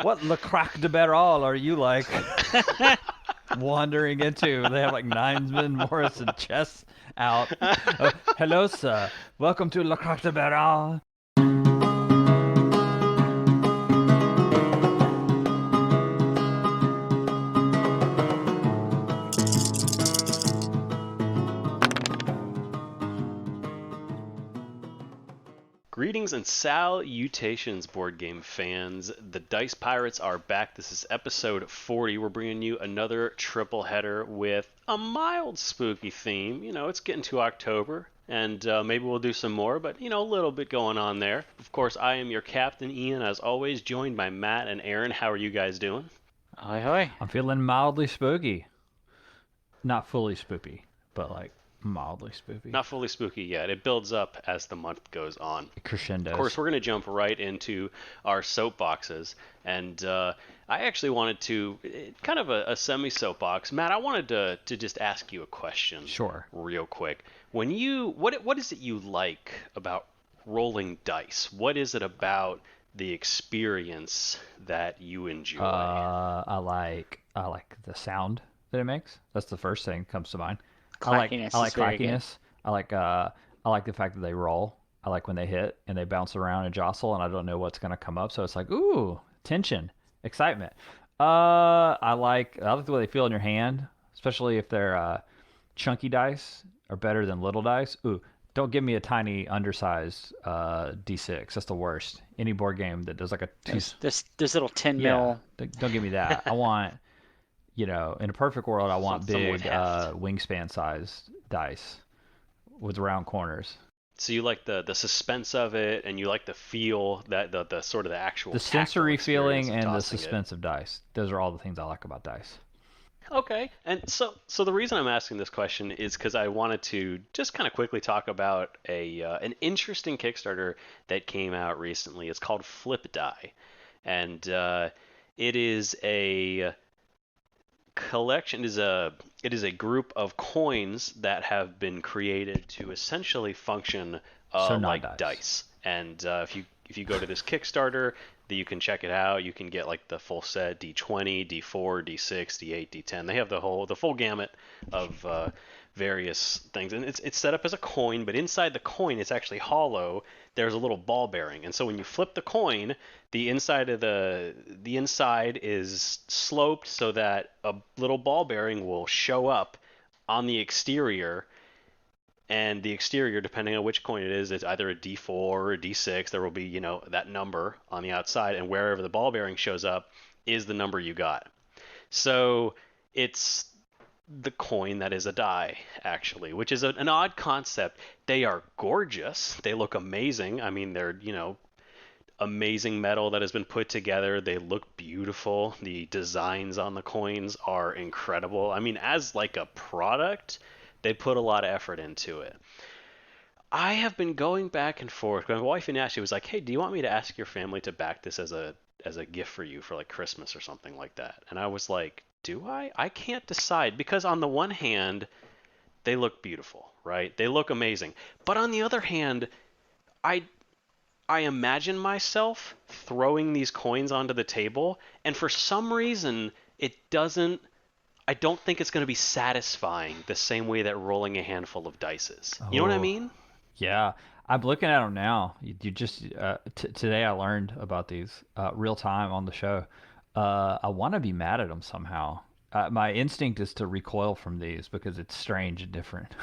What Le Crack de Barrel are you like wandering into? They have like Ninesman, Morrison chess out. Hello, sir. Welcome to Le Crack de Barrel. Greetings and salutations, board game fans. The Dice Pirates are back. This is episode 40. We're bringing you another triple header with a mild spooky theme. You know, it's getting to October, and maybe we'll do some more, but, you know, a little bit going on there. Of course, I am your captain, Ian, as always, joined by Matt and Aaron. How are you guys doing? Ahoy, hoy. I'm feeling mildly spooky. Not fully spoopy, but like mildly spoopy. Not fully spooky yet. It builds up as the month goes on. It Of course, crescendos. we're going to jump right into our soapboxes. And I actually wanted to, kind of a semi soapbox. Matt, I wanted to just ask you a question Sure. real quick. What is it you like about rolling dice? What is it about the experience that you enjoy? I like the sound that it makes. That's the first thing that comes to mind. I like Clackiness I is like very good. clackiness. I like the fact that they roll. I like when they hit and they bounce around and jostle and I don't know what's gonna come up. So it's like, ooh, tension, excitement. I like the way they feel in your hand, especially if they're chunky dice are better than little dice. Ooh, don't give me a tiny undersized D6. That's the worst. Any board game that does like a two. There's little 10 Yeah, mil. don't give me that. I want, in a perfect world, I want Something with big heft. wingspan sized dice with round corners. So you like the suspense of it, and you like the feel, that the sort of the actual The tactile sensory experience feeling of and the tossing it. suspense of dice. Those are all the things I like about dice. Okay, and so the reason I'm asking this question is because I wanted to just kind of quickly talk about a an interesting Kickstarter that came out recently. It's called Flip Die, and it is a collection it is a group of coins that have been created to essentially function So not like dice. dice. And if you go to this Kickstarter, you can check it out. You can get like the full set: D20, D4, D6, D8, D10. They have the full gamut of various things, and it's set up as a coin. But inside the coin, it's actually hollow. There's a little ball bearing, and so when you flip the coin, the inside is sloped so that a little ball bearing will show up on the exterior, and the exterior, depending on which coin it is, it's either a D4 or a D6. There will be, that number on the outside, and wherever the ball bearing shows up is the number you got. So it's the coin that is a die, actually, which is an odd concept. They are gorgeous. They look amazing. I mean, they're, amazing metal that has been put together. They look beautiful. The designs on the coins are incredible. I mean, as like a product, they put a lot of effort into it. I have been going back and forth. My wife and Ashley was like, "Hey, do you want me to ask your family to back this as a gift for you for like Christmas or something like that?" And I was like, "Do I? I can't decide because on the one hand, they look beautiful, right? They look amazing. But on the other hand, I I imagine myself throwing these coins onto the table, and for some reason, it doesn't. I don't think it's going to be satisfying the same way that rolling a handful of dice is. You know what I Oh, mean? yeah. I'm looking at them now. You just today I learned about these real time on the show. I want to be mad at them somehow. My instinct is to recoil from these because it's strange and different.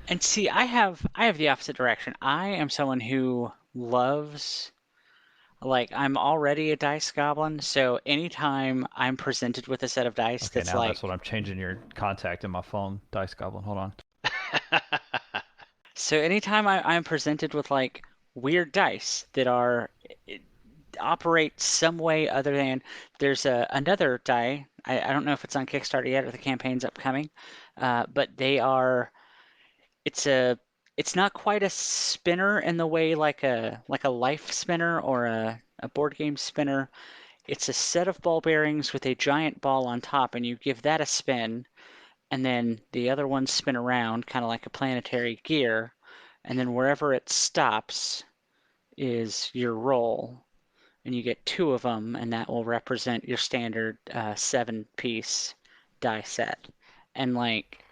And see, I have the opposite direction. I am someone who loves, like, I'm already a dice goblin, so anytime I'm presented with a set of dice Okay, that's now that's what like, I'm changing your contact in my phone. Dice Goblin. Hold on. so anytime I'm presented with like weird dice that are operate some way other than there's another die. I don't know if it's on Kickstarter yet or the campaign's upcoming, but they are it's a it's not quite a spinner in the way like a life spinner or a board game spinner. It's a set of ball bearings with a giant ball on top, and you give that a spin, and then the other ones spin around, kind of like a planetary gear, and then wherever it stops is your roll. and you get two of them, and that will represent your standard seven-piece die set. And like,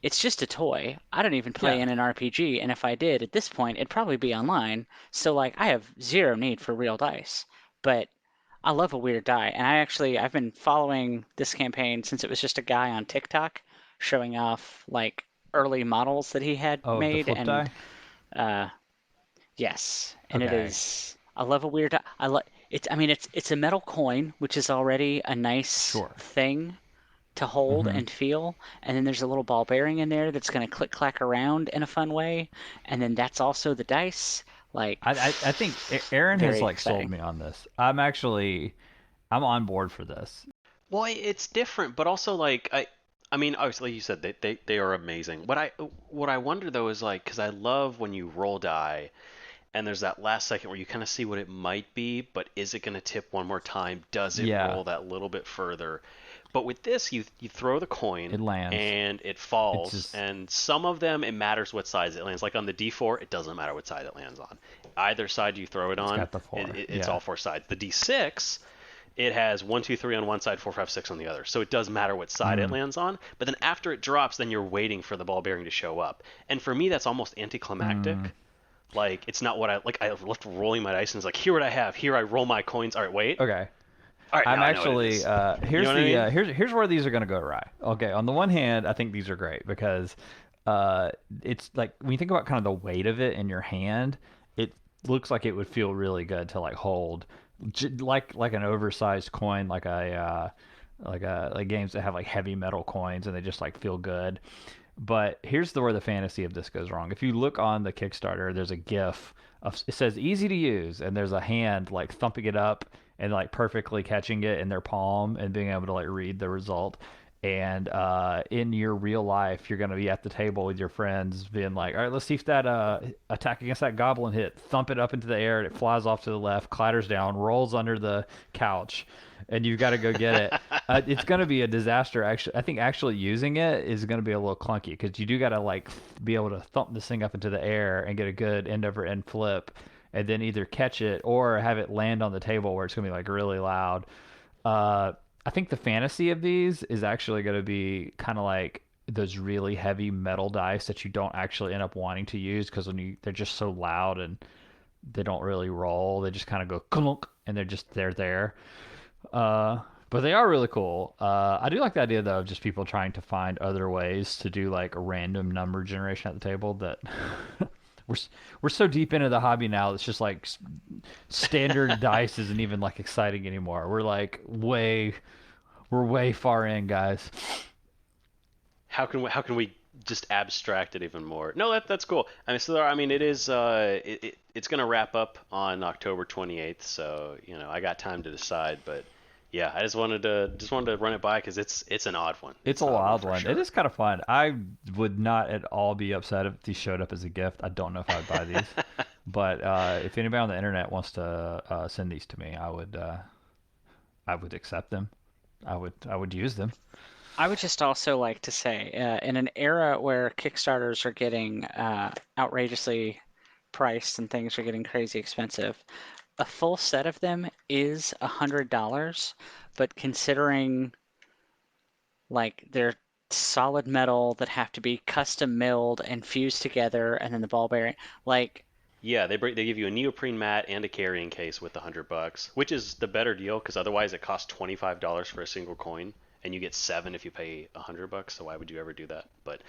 it's just a toy. I don't even play Yeah. in an RPG, and if I did at this point, it'd probably be online. So like, I have zero need for real dice. But I love a weird die, and I've been following this campaign since it was just a guy on TikTok showing off like early models that he had Oh, of the made, flip and die? uh, yes, and it Okay. is. I love a weird die. I like it's. I mean, it's a metal coin, which is already a nice Sure. thing to hold Hmm. and feel. And then there's a little ball bearing in there that's going to click clack around in a fun way. And then that's also the dice. Like, I think Aaron has very like sold exciting. me on this. I'm on board for this. Well, it's different, but also like I mean, obviously you said they are amazing. What I wonder though is like because I love when you roll die and there's that last second where you kind of see what it might be, but is it going to tip one more time? Does it Yeah, roll that little bit further? But with this, you throw the it coin lands. and it It's falls, just and some of them it matters what side it lands. Like on the D4, it doesn't matter what side it lands on. Either side you throw it it's on, got the four. it's Yeah. all four sides. The D6, it has one, two, three on one side, four, five, six on the other. So it does matter what side it Mm. lands on. But then after it drops, then you're waiting for the ball bearing to show up. And for me, that's almost Mm. anticlimactic. Like it's not what I like. I left rolling my dice and it's like, here what I have. Here I roll my coins. All right, wait. Okay. All right, I'm now I know what it actually is. You know what I mean? here's where these are gonna go awry. Okay, on the one hand, I think these are great because uh it's like when you think about kind of the weight of it in your hand, it looks like it would feel really good to like hold, like an oversized coin, like games that have like heavy metal coins and they just like feel good. But here's where the fantasy of this goes wrong. If you look on the Kickstarter, there's a GIF of it says easy to use, and there's a hand like thumping it up and like perfectly catching it in their palm and being able to like read the result. And in your real life, you're gonna be at the table with your friends, being like, "All right, let's see if that attack against that goblin hit." Thump it up into the air, and it flies off to the left, clatters down, rolls under the couch, and you've got to go get it. It's going to be a disaster. Actually, I think actually using it is going to be a little clunky because you do got to like be able to thump this thing up into the air and get a good end over end flip, and then either catch it or have it land on the table where it's going to be like really loud. Uh, I think the fantasy of these is actually going to be kind of like those really heavy metal dice that you don't actually end up wanting to use because they're just so loud and they don't really roll. They just kind of go clunk and they're there. Uh, but they are really cool. I do like the idea though of just people trying to find other ways to do like a random number generation at the table that we're we're so deep into the hobby now. It's just like standard dice isn't even like exciting anymore. We're way far in, guys. How can we just abstract it even more? No, that's cool. I mean, so I mean, it is it's gonna wrap up on October 28th, so I got time to decide. But yeah, I just wanted to run it by because it's an odd one. It's It's a an odd one wild for one. It sure. is kind of fun. I would not at all be upset if these showed up as a gift. I don't know if I'd buy these, but if anybody on the internet wants to send these to me, I would accept them. I would use them. I would just also like to say, in an era where Kickstarters are getting outrageously priced and things are getting crazy expensive, a full set of them is $100. But considering like they're solid metal that have to be custom milled and fused together, and then the ball bearing, like Yeah, they give you a neoprene mat and a carrying case with $100, which is the better deal because otherwise it costs $25 for a single coin, and you get seven if you pay $100. So why would you ever do that? But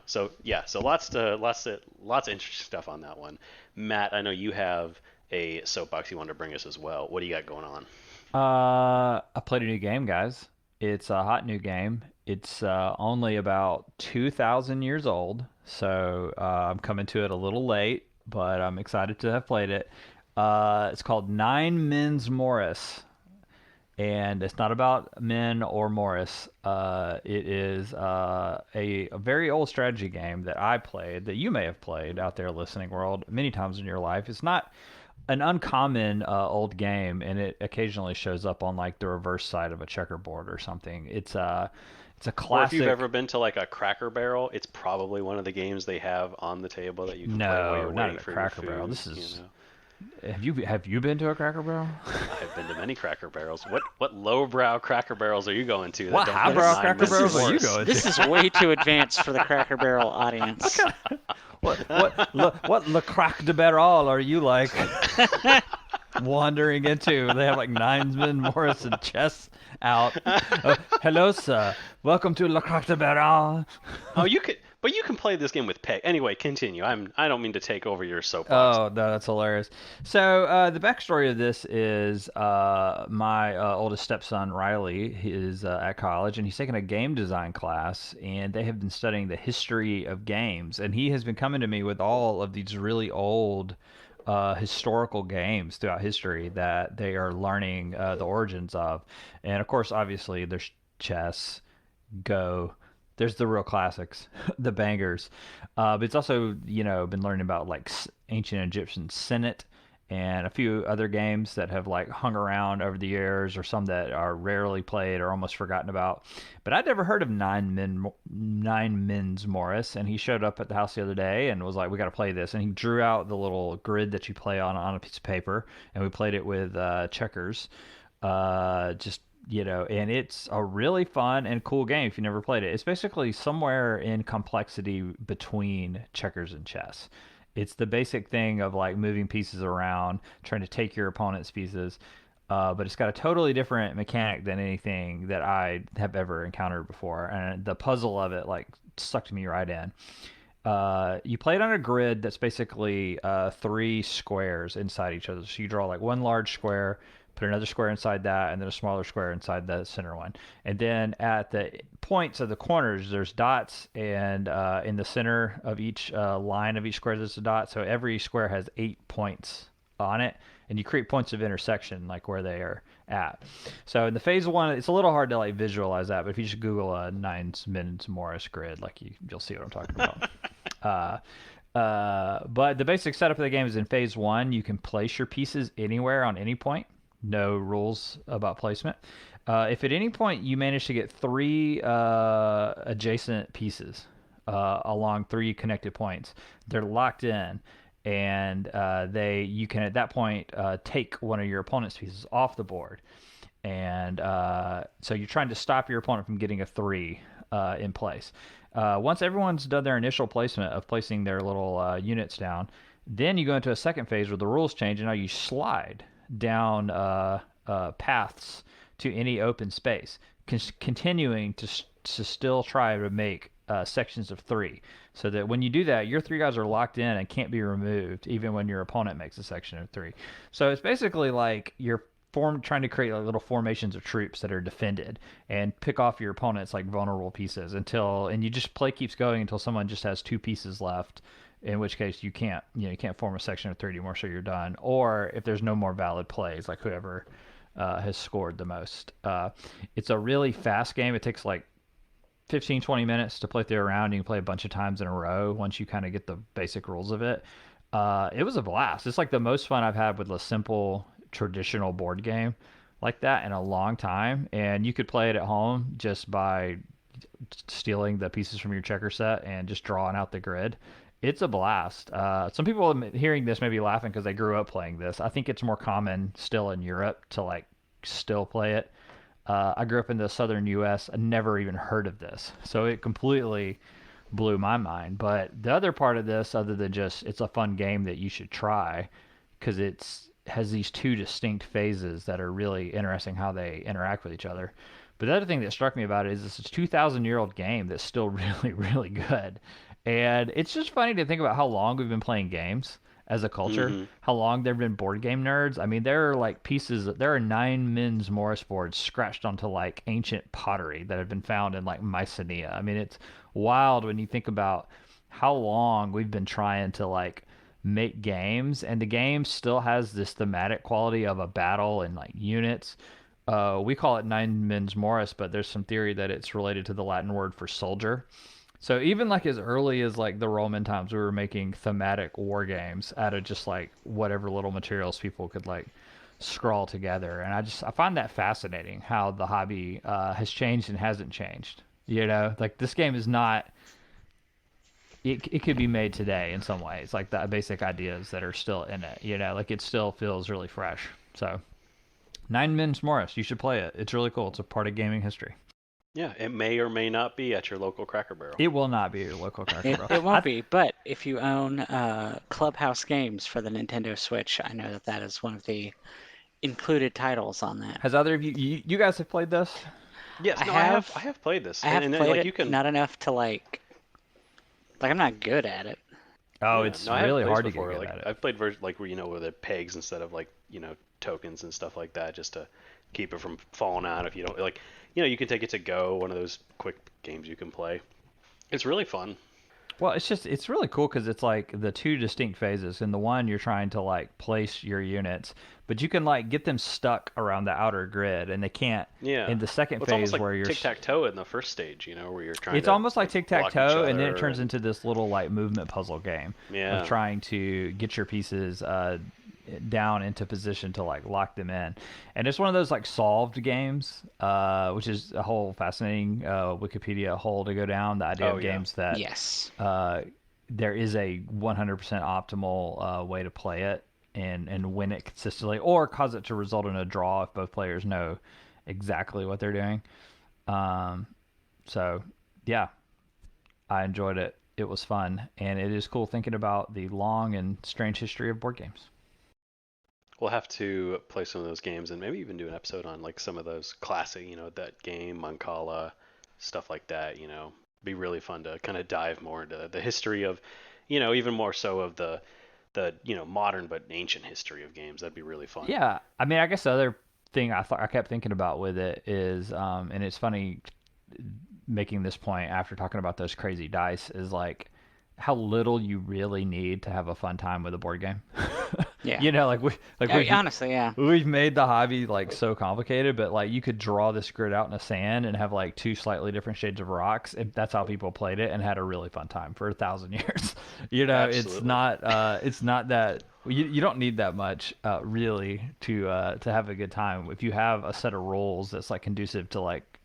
so yeah, so lots of interesting stuff on that one. Matt, I know you have a soapbox you wanted to bring us as well. What do you got going on? I played a new game, guys. It's a hot new game. It's only about 2,000 years old, so I'm coming to it a little late, but I'm excited to have played it. It's called Nine Men's Morris, and it's not about men or Morris. It is a very old strategy game that I played, that you may have played out there, listening world, many times in your life. It's not an uncommon old game, and it occasionally shows up on like the reverse side of a checkerboard or something. It's a Or if you've classic. ever been to like a Cracker Barrel, it's probably one of the games they have on the table that you can play while No, you're not waiting at a for your Cracker Barrel. food. This is Have you been to a Cracker Barrel? I've been to many Cracker Barrels. What lowbrow Cracker Barrels are you going to that What don't have highbrow This nine Cracker mins this of Barrels are you is Morris? going this to? is way too advanced for the Cracker Barrel What audience. kind what Le Crack de Barrel are you like wandering into? They have like Ninesman, Morris, and Chess out. Hello, sir. Welcome to Le Crack de Barrel. Oh, you can play this game with peg. Anyway, continue. I don't mean to take over your soapbox. Oh, no, that's hilarious. So the backstory of this is my oldest stepson Riley is at college and he's taking a game design class, and they have been studying the history of games, and he has been coming to me with all of these really old historical games throughout history that they are learning the origins of, and of course, obviously, there's chess, Go. There's the real classics, the bangers. But it's also, been learning about like ancient Egyptian Senate and a few other games that have like hung around over the years, or some that are rarely played or almost forgotten about. But I'd never heard of Nine Men's Morris, and he showed up at the house the other day and was like, "We got to play this." And he drew out the little grid that you play on a piece of paper, and we played it with checkers. Just and it's a really fun and cool game if you never played it. It's basically somewhere in complexity between checkers and chess. It's the basic thing of like moving pieces around, trying to take your opponent's pieces, but it's got a totally different mechanic than anything that I have ever encountered before. And the puzzle of it like sucked me right in. You play it on a grid that's basically three squares inside each other. So you draw like one large square, put another square inside that, and then a smaller square inside the center one. And then at the points of the corners, there's dots, and in the center of each line of each square, there's a dot. So every square has 8 points on it, and you create points of intersection, like where they are at. So in the phase one, it's a little hard to like visualize that, but if you just Google a Nines Men's Morris grid, like you'll see what I'm talking about. Uh, but the basic setup of the game is in phase one, you can place your pieces anywhere on any point. No rules about placement. If at any point you manage to get three adjacent pieces along three connected points, they're locked in, and you can at that point take one of your opponent's pieces off the board, and so you're trying to stop your opponent from getting a three in place. Once everyone's done their initial placement of placing their little units down, then you go into a second phase where the rules change, and now you slide down paths to any open space, continuing to still try to make sections of three, so that when you do that, your three guys are locked in and can't be removed, even when your opponent makes a section of three. So it's basically like you're trying to create like little formations of troops that are defended and pick off your opponent's like vulnerable pieces and you just play keeps going until someone just has two pieces left, in which case you can't form a section of 30 more, so you're done. Or if there's no more valid plays, like whoever has scored the most. It's a really fast game. It takes like 15-20 minutes to play through a round. You can play a bunch of times in a row once you kind of get the basic rules of it. It was a blast. It's like the most fun I've had with a simple traditional board game like that in a long time. And you could play it at home just by stealing the pieces from your checker set and just drawing out the grid. It's a blast. Some people hearing this may be laughing because they grew up playing this. I think it's more common still in Europe to like still play it. I grew up in the southern U.S. I never even heard of this, so it completely blew my mind. But the other part of this, other than just it's a fun game that you should try, because it's has these two distinct phases that are really interesting how they interact with each other. But the other thing that struck me about it is it's a 2,000-year-old game that's still really, really good. And it's just funny to think about how long we've been playing games as a culture, Hmm. how long there have been board game nerds. I mean, there are like there are Nine Men's Morris boards scratched onto like ancient pottery that have been found in like Mycenae. I mean, it's wild when you think about how long we've been trying to like make games, and the game still has this thematic quality of a battle and like units. We call it Nine Men's Morris, but there's some theory that it's related to the Latin word for soldier. So even like as early as like the Roman times, we were making thematic war games out of just like whatever little materials people could like scrawl together. And I find that fascinating how the hobby has changed and hasn't changed. Like this game is not it could be made today in some ways, like the basic ideas that are still in it. Like it still feels really fresh. So, Nine Men's Morris, you should play it. It's really cool. It's a part of gaming history. Yeah, it may or may not be at your local Cracker Barrel. It will not be your local Cracker Barrel. It won't be, but if you own Clubhouse Games for the Nintendo Switch, I know that is one of the included titles on that. Has either of you guys have played this? Yes, I have played this. I have played like it, you can not enough to like I'm not good at it. Oh, Yeah, it's no, I have really played hard to before. get good Like at it. I've played versions like where with the pegs instead of like tokens and stuff like that, just to keep it from falling out. If you don't like, you can take it to go. One of those quick games you can play. It's really fun. Well, it's really cool because it's like the two distinct phases. In the one, you're trying to like place your units, but you can like get them stuck around the outer grid, and they can't. Yeah. In the second It's phase, almost like where you're tic-tac-toe in the first stage, where you're trying it's to almost like tic tac block each toe, and then it other turns into this little like movement puzzle game Yeah. of trying to get your pieces down into position to like lock them in. And it's one of those like solved games, which is a whole fascinating Wikipedia hole to go down. The idea of games that Yes. there is a 100% optimal way to play it and win it consistently, or cause it to result in a draw if both players know exactly what they're doing. So yeah, I enjoyed it. It was fun, and it is cool thinking about the long and strange history of board games. We'll have to play some of those games and maybe even do an episode on like some of those classic, that game, Mancala, stuff like that, Be really fun to kind of dive more into the history of, even more so of the modern but ancient history of games. That'd be really fun. Yeah, I mean, I guess the other thing I kept thinking about with it is, and it's funny making this point after talking about those crazy dice, is like how little you really need to have a fun time with a board game. Yeah. Honestly, yeah. We've made the hobby like so complicated, but like you could draw this grid out in the sand and have like two slightly different shades of rocks. And that's how people played it and had a really fun time for 1,000 years. Absolutely. It's not that you don't need that much really to have a good time. If you have a set of rules that's like conducive to like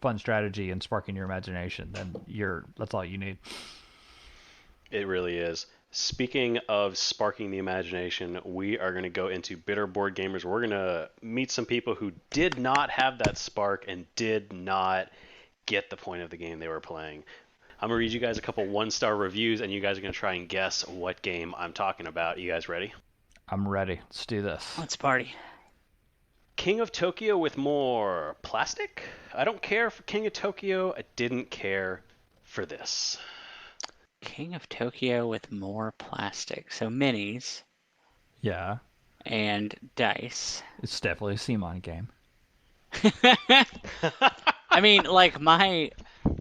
fun strategy and sparking your imagination, then that's all you need. It really is. Speaking of sparking the imagination, we are going to go into Bitter Board Gamers. We're going to meet some people who did not have that spark and did not get the point of the game they were playing. I'm going to read you guys a couple 1-star reviews, and you guys are going to try and guess what game I'm talking about. You guys ready? I'm ready. Let's do this. Let's party. King of Tokyo with more plastic? I don't care for King of Tokyo. I didn't care for this. King of Tokyo with more plastic. So minis Yeah, and dice. it's definitely a Simon game. I mean, like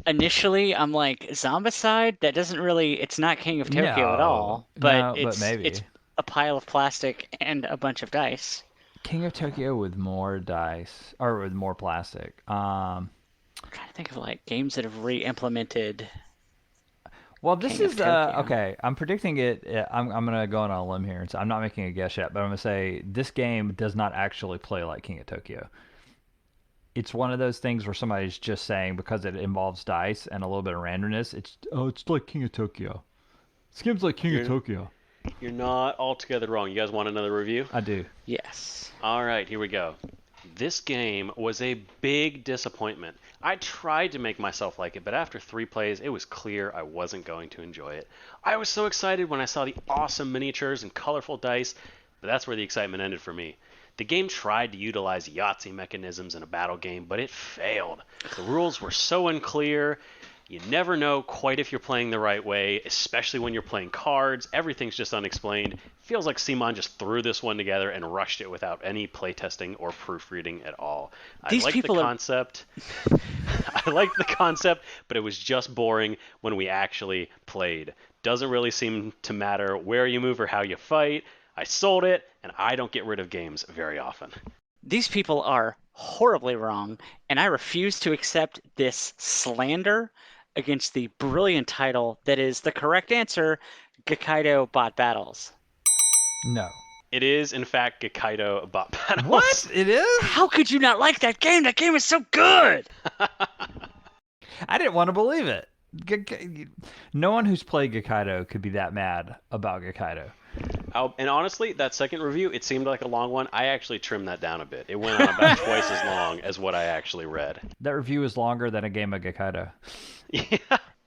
initially I'm like Zombicide. That doesn't really. It's not King of Tokyo at all. But but maybe. it's a pile of plastic and a bunch of dice. King of Tokyo with more dice or with more plastic. I'm trying to think of like games that have re-implemented. Well, this King of is Tokyo. okay. I'm predicting it. I'm gonna go on a limb here. So I'm not making a guess yet, but I'm gonna say this game does not actually play like King of Tokyo. It's one of those things where somebody's just saying because it involves dice and a little bit of randomness. It's like King of Tokyo. This game's like King of Tokyo. You're not altogether wrong. You guys want another review? I do. Yes. All right, here we go. This game was a big disappointment. I tried to make myself like it, but after 3 plays, it was clear I wasn't going to enjoy it. I was so excited when I saw the awesome miniatures and colorful dice, but that's where the excitement ended for me. The game tried to utilize Yahtzee mechanisms in a battle game, but it failed. The rules were so unclear. You never know quite if you're playing the right way, especially when you're playing cards. Everything's just unexplained. Feels like Simon just threw this one together and rushed it without any playtesting or proofreading at all. I liked the concept. I liked the concept, but it was just boring when we actually played. Doesn't really seem to matter where you move or how you fight. I sold it, and I don't get rid of games very often. These people are horribly wrong, and I refuse to accept this slander against the brilliant title that is the correct answer, Gekido Bot Battles. No. It is, in fact, Gekido Bot Battles. What? It is? How could you not like that game? That game is so good! I didn't want to believe it. No one who's played Gekido could be that mad about Gekido. And honestly, that second review, it seemed like a long one. I actually trimmed that down a bit. It went on about twice as long as what I actually read. That review is longer than a game of Gekido. Yeah.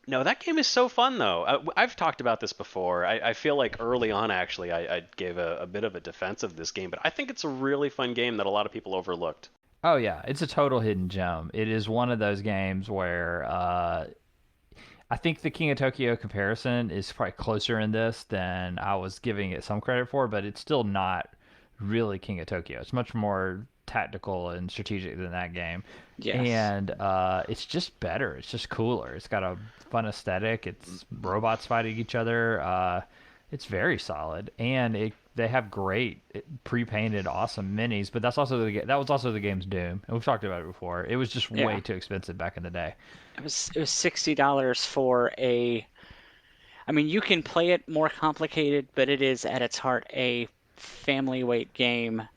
No, that game is so fun though. I've talked about this before. I feel like early on, actually, I gave a bit of a defense of this game, but I think it's a really fun game that a lot of people overlooked. Oh yeah, it's a total hidden gem. It is one of those games where I think the King of Tokyo comparison is probably closer in this than I was giving it some credit for, but it's still not really King of Tokyo. It's much more tactical and strategic than that game. Yes. And it's just better. It's just cooler. It's got a fun aesthetic. It's robots fighting each other. It's very solid, and they have great pre-painted, awesome minis. But that was also the game's doom, and we've talked about it before. It was just way Yeah. too expensive back in the day. It was $60 for a. I mean, you can play it more complicated, but it is at its heart a family weight game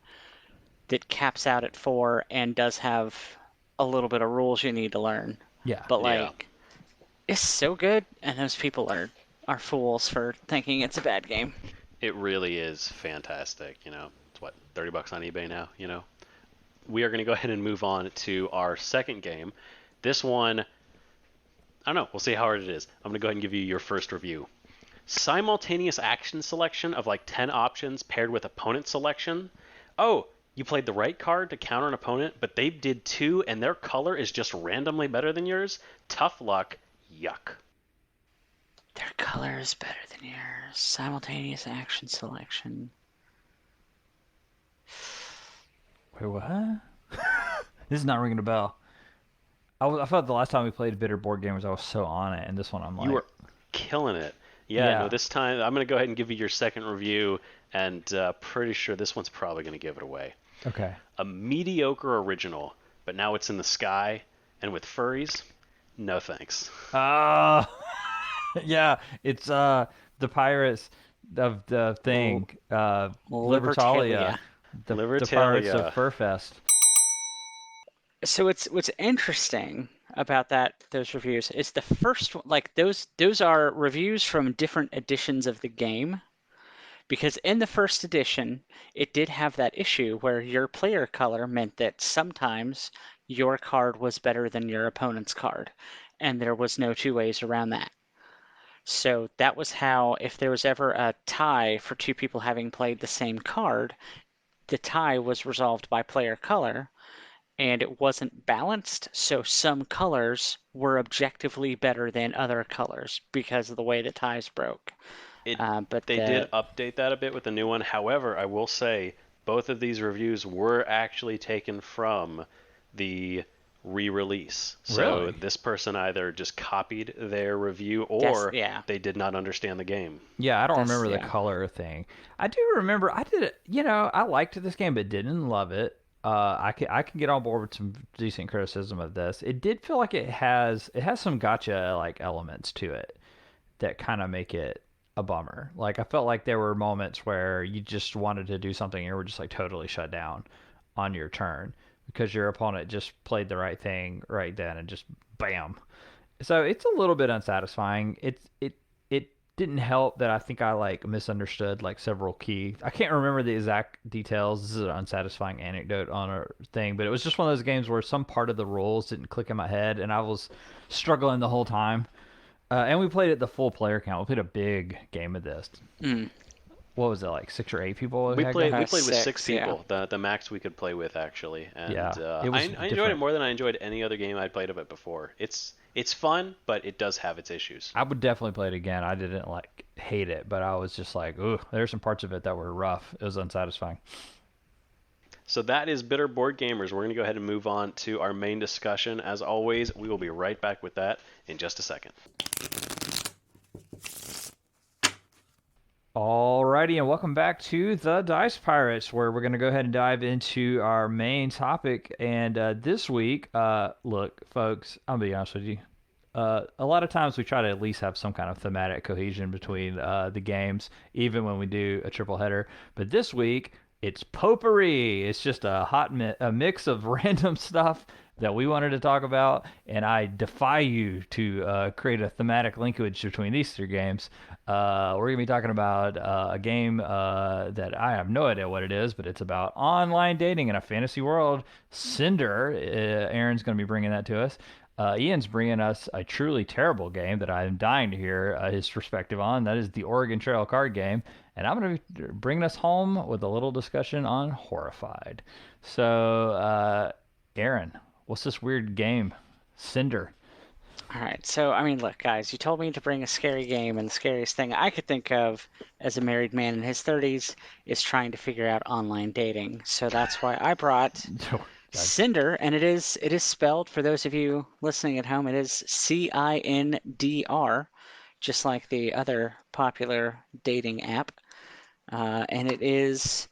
that caps out at 4 and does have a little bit of rules you need to learn. Yeah, But Yeah, like, it's so good, and those people are fools for thinking it's a bad game. it really is fantastic. It's what, $30 on eBay now, We are going to go ahead and move on to our second game. This one, I don't know. We'll see how hard it is. I'm going to go ahead and give you your first review. Simultaneous action selection of like 10 options paired with opponent selection. Oh, you played the right card to counter an opponent, but they did too, and their color is just randomly better than yours? Tough luck. Yuck. Their color is better than yours. Simultaneous action selection. wait, what? This is not ringing a bell. I felt the last time we played Bitter Board Gamers, I was so on it, and this one I'm You like, were killing it. Yeah, no, yeah, this time I'm going to go ahead and give you your second review, and pretty sure this one's probably going to give it away. okay. A mediocre original, but now it's in the sky, and with furries? No thanks. Uh, yeah, it's the pirates of the thing, Libertalia, Libertalia. the pirates of Libertalia. Furfest. So what's interesting about those reviews is the first one, like those are reviews from different editions of the game, because in the first edition it did have that issue where your player color meant that sometimes your card was better than your opponent's card, and there was no two ways around that. So that was how, if there was ever a tie for two people having played the same card, the tie was resolved by player color, and it wasn't balanced, so some colors were objectively better than other colors because of the way the ties broke. It But They did update that a bit with the new one. However, I will say both of these reviews were actually taken from the re-release. So Really? this person either just copied their review that's or yeah, they did not understand the game. Yeah, I don't that's remember the yeah. color thing. I do remember I did it. I liked this game, but didn't love it. I can get on board with some decent criticism of this. It did feel like it has some gotcha like elements to it that kind of make it a bummer. Like I felt like there were moments where you just wanted to do something and you were just like totally shut down on your turn because your opponent just played the right thing right then and just bam. So it's a little bit unsatisfying. It didn't help that I think I like misunderstood like several key. I can't remember the exact details. This is an unsatisfying anecdote on a thing, but it was just one of those games where some part of the rules didn't click in my head, and I was struggling the whole time. And we played at the full player count. We played a big game of this. Mm. What was it, like 6 or 8 people We had going? played we played with six 6, yeah. people, the max we could play with actually, and Yeah, it was I enjoyed it different. more than I enjoyed any other game I'd played of it before. It's fun, but it does have its issues. I would definitely play it again. I didn't like hate it, but I was just like, ooh, there's some parts of it that were rough. It was unsatisfying. So that is Bitter Board Gamers. We're going to go ahead and move on to our main discussion. As always, we will be right back with that in just a second. Alrighty, and welcome back to the Dice Pirates, where we're going to go ahead and dive into our main topic. And this week, look, folks, I'll be honest with you. A lot of times we try to at least have some kind of thematic cohesion between the games, even when we do a triple header. But this week, It's potpourri. It's just a a mix of random stuff that we wanted to talk about, and I defy you to create a thematic linkage between these three games. We're gonna be talking about a game that I have no idea what it is, but it's about online dating in a fantasy world. Cindr. Aaron's gonna be bringing that to us. Ian's bringing us a truly terrible game that I'm dying to hear his perspective on. That is the Oregon Trail card game. And I'm going to be bringing us home with a little discussion on Horrified. So, Aaron, what's this weird game? Cinder. All right. So, I mean, look, guys, you told me to bring a scary game, and the scariest thing I could think of as a married man in his 30s is trying to figure out online dating. So that's why I brought Cindr, and it is spelled for those of you listening at home. It is Cindr, just like the other popular dating app. And it is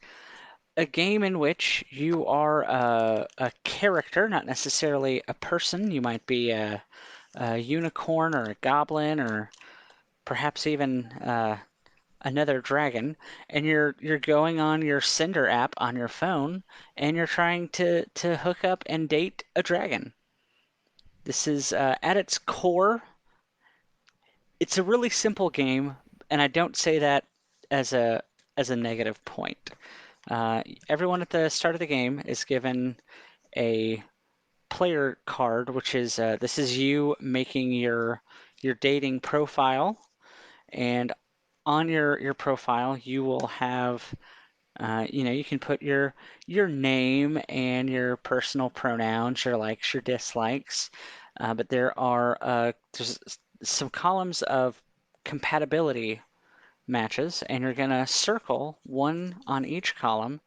a game in which you are a character, not necessarily a person. You might be a unicorn or a goblin or perhaps even another dragon, and you're going on your Cinder app on your phone, and you're trying to hook up and date a dragon. This is at its core, it's a really simple game, and I don't say that as a negative point. Everyone at the start of the game is given a player card, which is this is you making your dating profile, and on your profile you will have you can put your name and your personal pronouns, your likes, your dislikes, but there's some columns of compatibility matches, and you're gonna circle one on each column,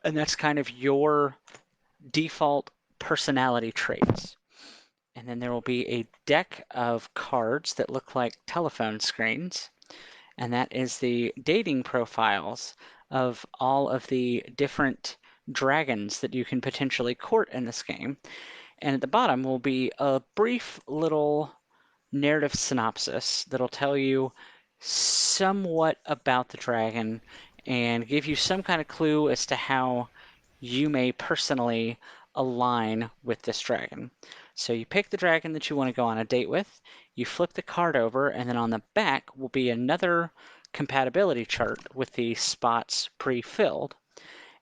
and that's kind of your default personality traits. And then there will be a deck of cards that look like telephone screens, and that is the dating profiles of all of the different dragons that you can potentially court in this game. And at the bottom will be a brief little narrative synopsis that'll tell you somewhat about the dragon and give you some kind of clue as to how you may personally align with this dragon. So you pick the dragon that you want to go on a date with, you flip the card over, and then on the back will be another compatibility chart with the spots pre-filled,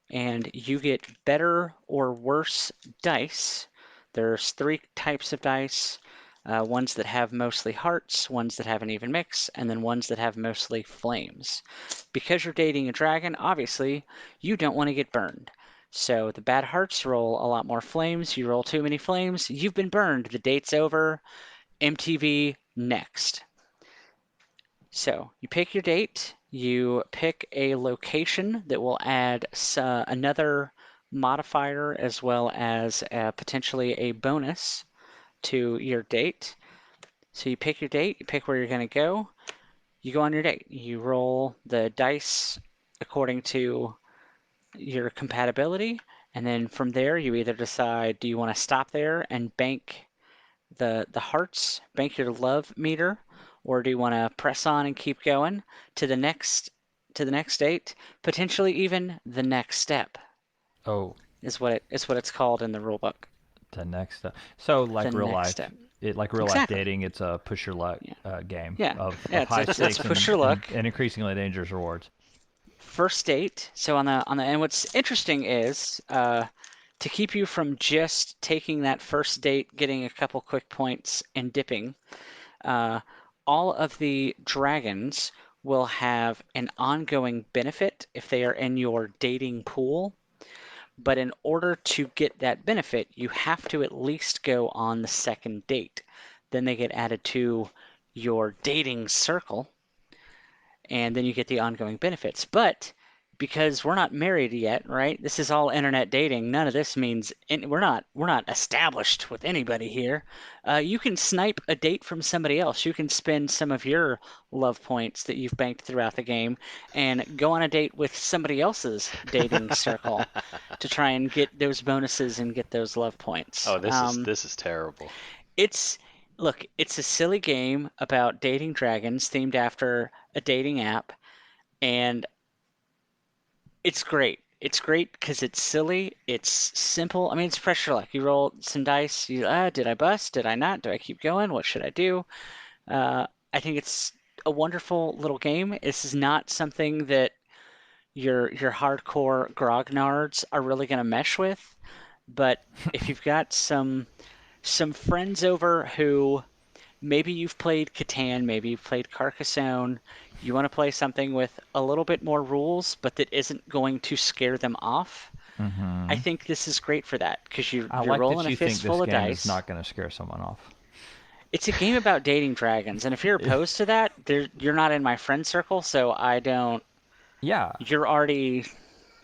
and you get better or worse dice. There's three types of dice. Ones that have mostly hearts, ones that have an even mix, and then ones that have mostly flames. Because you're dating a dragon, obviously, you don't want to get burned. So the bad hearts roll a lot more flames. You roll too many flames, you've been burned. The date's over. MTV next. So you pick your date, you pick a location that will add another modifier as well as potentially a bonus to your date. So you pick your date, you pick where you're going to go, you go on your date. You roll the dice according to your compatibility, and then from there you either decide, do you want to stop there and bank the hearts, bank your love meter, or do you want to press on and keep going to the next date, potentially even the next step Oh, is what it's called in the rule book. the next stuff. So, The like real next life, step. like real life Exactly. dating, it's a push your luck Yeah. game Yeah. Yeah, of it's high it's stakes push your luck. and increasingly dangerous rewards. First date. So on the and what's interesting is to keep you from just taking that first date, getting a couple quick points and dipping, uh, all of the dragons will have an ongoing benefit if they are in your dating pool. But in order to get that benefit, you have to at least go on the second date. Then they get added to your dating circle, and then you get the ongoing benefits. But because we're not married yet, right? This is all internet dating. None of this means we're not established with anybody here. You can snipe a date from somebody else. You can spend some of your love points that you've banked throughout the game and go on a date with somebody else's dating circle to try and get those bonuses and get those love points. Oh, this is terrible. It's Look, it's a silly game about dating dragons themed after a dating app, and It's great. It's great because it's silly. It's simple. I mean, it's pressure luck. You roll some dice. Did I bust? Did I not? Do I keep going? What should I do? I think it's a wonderful little game. This is not something that your hardcore grognards are really going to mesh with. But if you've got some friends over who maybe you've played Catan, maybe you've played Carcassonne, you want to play something with a little bit more rules, but that isn't going to scare them off, I Hmm. think this is great for that because you're I you're like rolling that a you think this fistful of game is dice. not going to scare someone off. It's a game about dating dragons, and if you're opposed to that, you're not in my friend circle, so I don't. Yeah. You're already.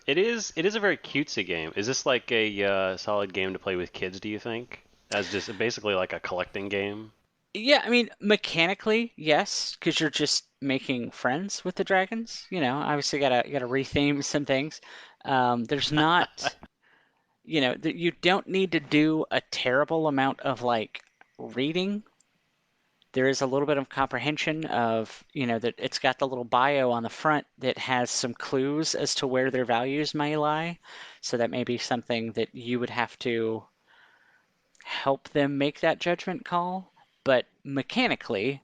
It is a very cutesy game. Is this like a solid game to play with kids, do you think? As just basically like a collecting game? Yeah, I mean, mechanically, yes, because you're just making friends with the dragons. Obviously gotta retheme some things. There's not, that you don't need to do a terrible amount of like reading. There is a little bit of comprehension of, that it's got the little bio on the front that has some clues as to where their values may lie. So that may be something that you would have to help them make that judgment call. But mechanically,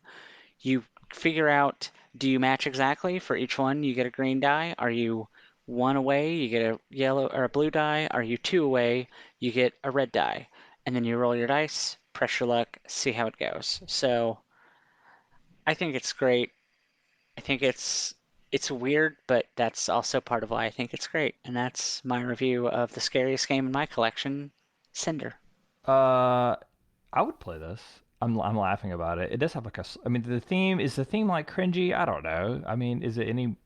you figure out, do you match exactly for each one? You get a green die. Are you one away? You get a yellow or a blue die. Are you two away? You get a red die. And then you roll your dice, press your luck, see how it goes. So I think it's great. I think it's weird, but that's also part of why I think it's great. And that's my review of the scariest game in my collection, Cindr. Uh, I would play this. I'm laughing about it. It does have like I mean, the theme like cringy? I don't know. I mean, is it any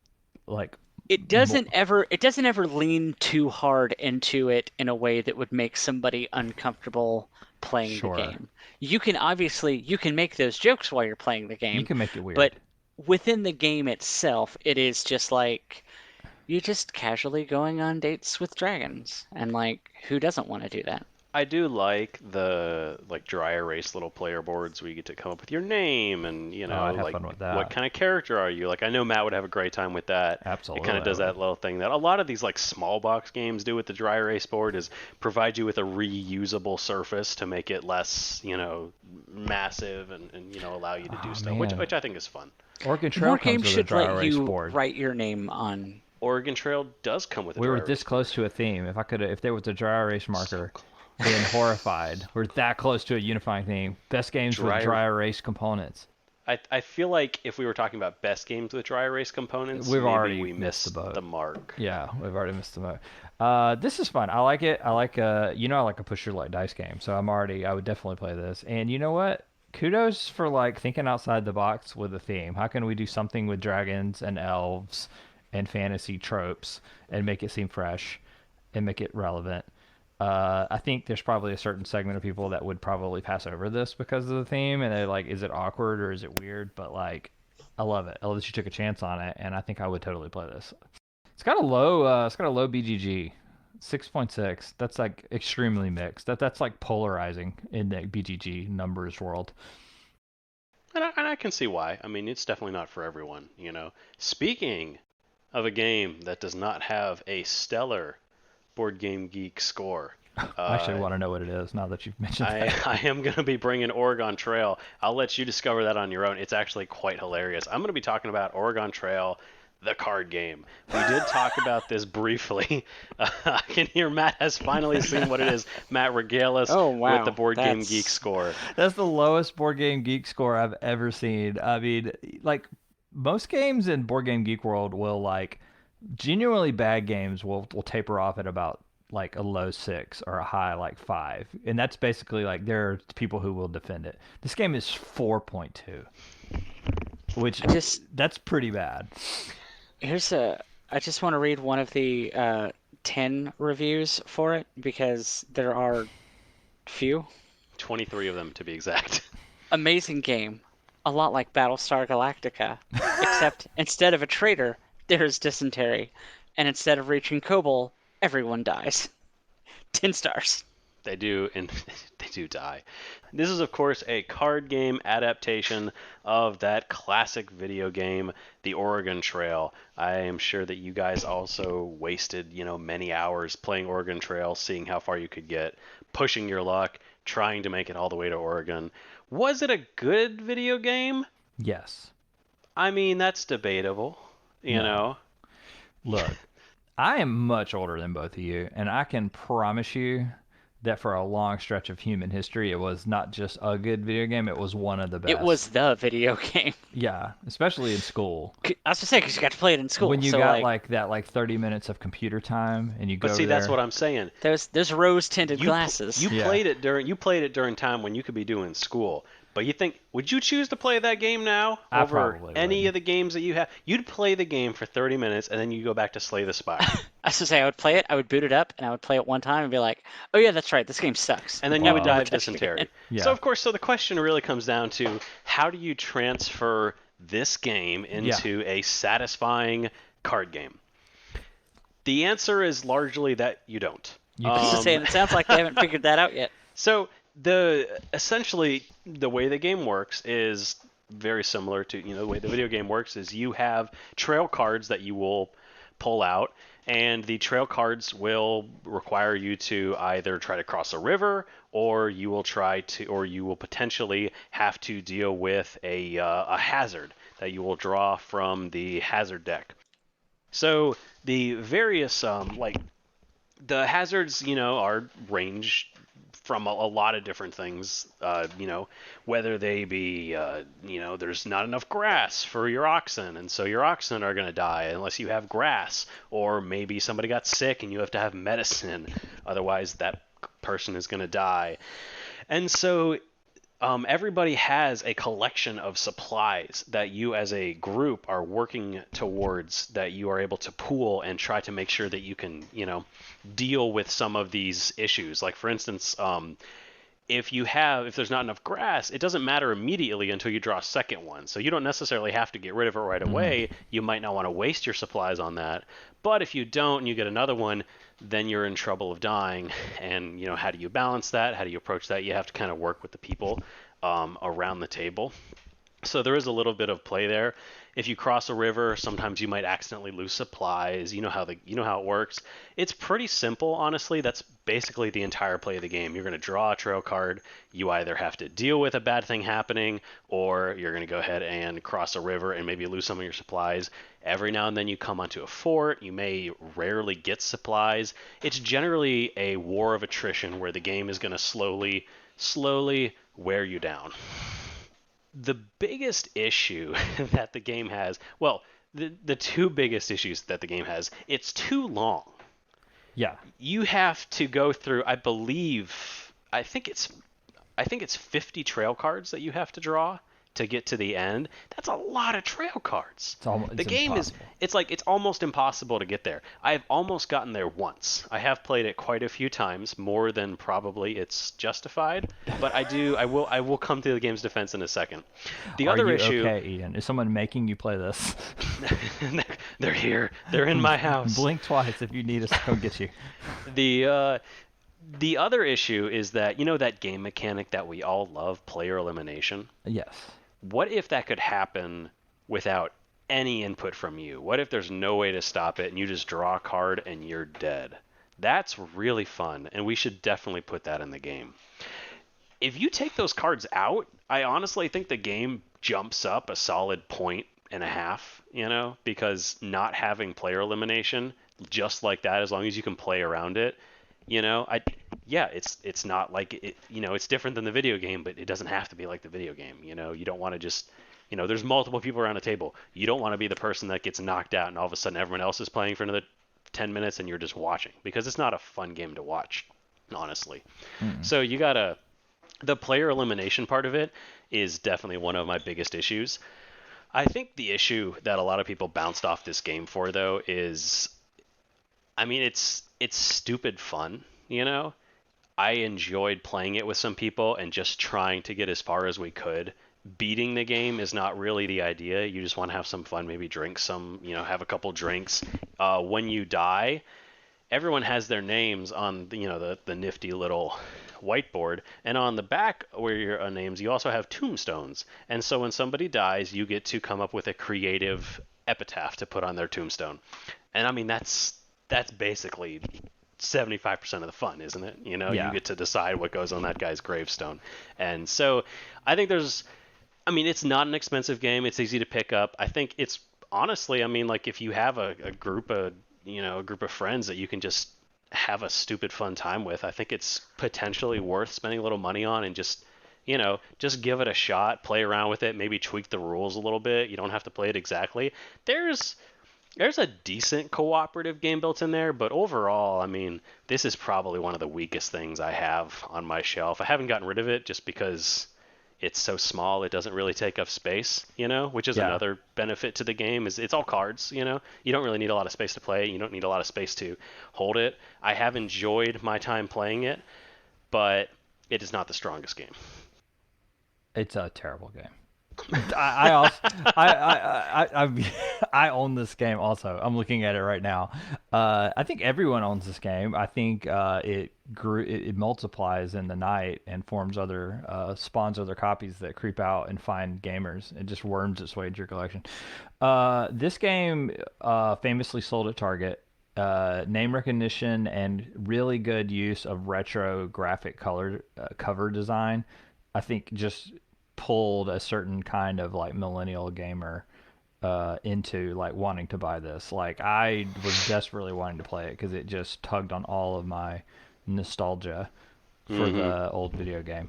like It more? doesn't ever lean too hard into it in a way that would make somebody uncomfortable playing the Sure. game. You can make those jokes while you're playing the You game, can make it but weird. within the game itself, it is just like you just casually going on dates with dragons, and like who doesn't want to do that? I do like the like dry erase little player boards where you get to come up with your name and Oh, I'd have like fun with what that. kind of character are you? Like I know Matt would have a great time with that. It kind Absolutely, of I does would. that little thing that a lot of these like small box games do with the dry erase board is provide you with a reusable surface to make it less, massive and allow you to do Oh stuff, which man, which I think is fun. Oregon Trail More comes games with a should dry let erase you board. write your name on. Oregon Trail does come with a We were dry this erase close board. to a theme. If there was a dry erase So marker close. in Horrified, we're that close to a unifying theme. Best games with Dry dry erase components. I feel like if we were talking about best games with dry erase components, We've maybe already we missed the missed the boat. mark. Yeah, we've already missed the boat. This is fun. I like it. I like I like a push your luck dice game, so I would definitely play this. And you know what? Kudos for like thinking outside the box with a theme. How can we do something with dragons and elves and fantasy tropes and make it seem fresh and make it relevant? I think there's probably a certain segment of people that would probably pass over this because of the theme, and they're like, is it awkward or is it weird? But like, I love it. I love that you took a chance on it, and I think I would totally play this. It's got a low BGG, 6.6. That's like extremely mixed. That's like polarizing in the BGG numbers world. And I can see why. I mean, it's definitely not for everyone. Speaking of a game that does not have a stellar Board Game Geek score, I actually uh, want to know what it is now that you've mentioned I, that. I am going to be bringing Oregon Trail. I'll let you discover that on your own. It's actually quite hilarious. I'm going to be talking about Oregon Trail, the card game. We did talk about this briefly. I can hear Matt has finally seen what it is. Matt, regale us Oh with the wow, Board Game Geek that's score. That's the lowest Board Game Geek score I've ever seen. I mean, like most games in Board Game Geek world will like genuinely bad games will taper off at about like a low 6 or a high like 5, and that's basically like there are people who will defend it. This game is 4.2, which I just that's pretty bad. here's a I just want to read one of the 10 reviews for it because there are few. 23 of them to be exact. Amazing game. A lot like Battlestar Galactica, except instead of a traitor, there's dysentery, and instead of reaching Kobol, everyone dies. 10 stars. They do, and they do die. This is, of course, a card game adaptation of that classic video game, The Oregon Trail. I am sure that you guys also wasted, many hours playing Oregon Trail, seeing how far you could get, pushing your luck, trying to make it all the way to Oregon. Was it a good video game? Yes. I mean, that's debatable, No. Look, I am much older than both of you, and I can promise you that for a long stretch of human history, it was not just a good video game, it was one of the It was best. the video game. Yeah, especially in school. I was gonna say because you got to play it in school. When you So got like like that 30 minutes of computer time and you But go see, over that's what there. I'm saying. those rose-tinted You glasses. you Yeah. played it during time when you could be doing school. But you think, would you choose to play that game now I over probably any would. of the games that you have? You'd play the game for 30 minutes and then you go back to Slay the Spire. I was gonna say I would play it. I would boot it up and I would play it one time and be like, "Oh yeah, that's right. This game sucks." And then And I you would would die never of touch it again. dysentery. Yeah. So of course, the question really comes down to how do you transfer this game into a satisfying card game? The answer is largely that you don't. You I was can't. just saying, it sounds like they haven't figured that out yet. So essentially the way the game works is very similar to the way the video game works is you have trail cards that you will pull out, and the trail cards will require you to either try to cross a river, or you will potentially have to deal with a hazard that you will draw from the hazard deck. So the various the hazards, are range from a lot of different things, whether they be, there's not enough grass for your oxen, and so your oxen are going to die unless you have grass, or maybe somebody got sick and you have to have medicine, otherwise that person is going to die. And so everybody has a collection of supplies that you as a group are working towards, that you are able to pool and try to make sure that you can, deal with some of these issues. Like for instance, if there's not enough grass, it doesn't matter immediately until you draw a second one. So you don't necessarily have to get rid of it right away. You might not want to waste your supplies on that. But if you don't and you get another one, then you're in trouble of dying. And how do you balance that? How do you approach that? You have to kind of work with the people around the table. So there is a little bit of play there. If you cross a river, sometimes you might accidentally lose supplies. You know how it works. It's pretty simple, honestly. That's basically the entire play of the game. You're going to draw a trail card. You either have to deal with a bad thing happening, or you're going to go ahead and cross a river and maybe lose some of your supplies. Every now and then you come onto a fort. You may rarely get supplies. It's generally a war of attrition where the game is going to slowly wear you down. The biggest issue that the game has, well, the two biggest issues that the game has, it's too long. Yeah. You have to go through, I think it's 50 trail cards that you have to draw to get to the end. That's a lot of trail cards. The game impossible. it's almost impossible to get there. I've almost gotten there once. I have played it quite a few times, more than probably it's justified, but I will come to the game's defense in a second. The Are other you issue, okay, Ian? Is someone making you play this? they're here. They're in my house. Blink twice if you need us to come get you. The other issue is that that game mechanic that we all love, player elimination. Yes. What if that could happen without any input from you? What if there's no way to stop it and you just draw a card and you're dead? That's really fun, and we should definitely put that in the game. If you take those cards out, I honestly think the game jumps up a solid point and a half, because not having player elimination just like that, as long as you can play around it, it's not like it, it's different than the video game, but it doesn't have to be like the video game. You don't want to just, there's multiple people around a table. You don't want to be the person that gets knocked out and all of a sudden everyone else is playing for another 10 minutes and you're just watching, because it's not a fun game to watch, honestly. So the player elimination part of it is definitely one of my biggest issues. I think the issue that a lot of people bounced off this game for, though, is, it's stupid fun, I enjoyed playing it with some people and just trying to get as far as we could. Beating the game is not really the idea. You just want to have some fun, maybe drink some, have a couple drinks. When you die, everyone has their names on the nifty little whiteboard, and on the back where your names, you also have tombstones. And so when somebody dies, you get to come up with a creative epitaph to put on their tombstone. And I mean, that's basically 75% of the fun, isn't it? You know, you Yeah. get to decide what goes on that guy's gravestone. And so I think I mean, it's not an expensive game. It's easy to pick up. I think it's honestly, I mean, like if you have a group of, a group of friends that you can just have a stupid fun time with, I think it's potentially worth spending a little money on and just give it a shot, play around with it, maybe tweak the rules a little bit. You don't have to play it exactly. There's there's a decent cooperative game built in there, but overall, I mean, this is probably one of the weakest things I have on my shelf. I haven't gotten rid of it just because it's so small, it doesn't really take up space, which is Yeah. another benefit to the game is it's all cards, You don't really need a lot of space to play, you don't need a lot of space to hold it. I have enjoyed my time playing it, but it is not the strongest game. It's a terrible game. I also I own this game also. I'm looking at it right now. I think everyone owns this game. I think it multiplies in the night and forms other spawns other copies that creep out and find gamers. It just worms its way into your collection. This game famously sold at Target. Name recognition and really good use of retro graphic color cover design. I think just pulled a certain kind of like millennial gamer into like wanting to buy this. Like I was desperately wanting to play it because it just tugged on all of my nostalgia for Mm-hmm. the old video game.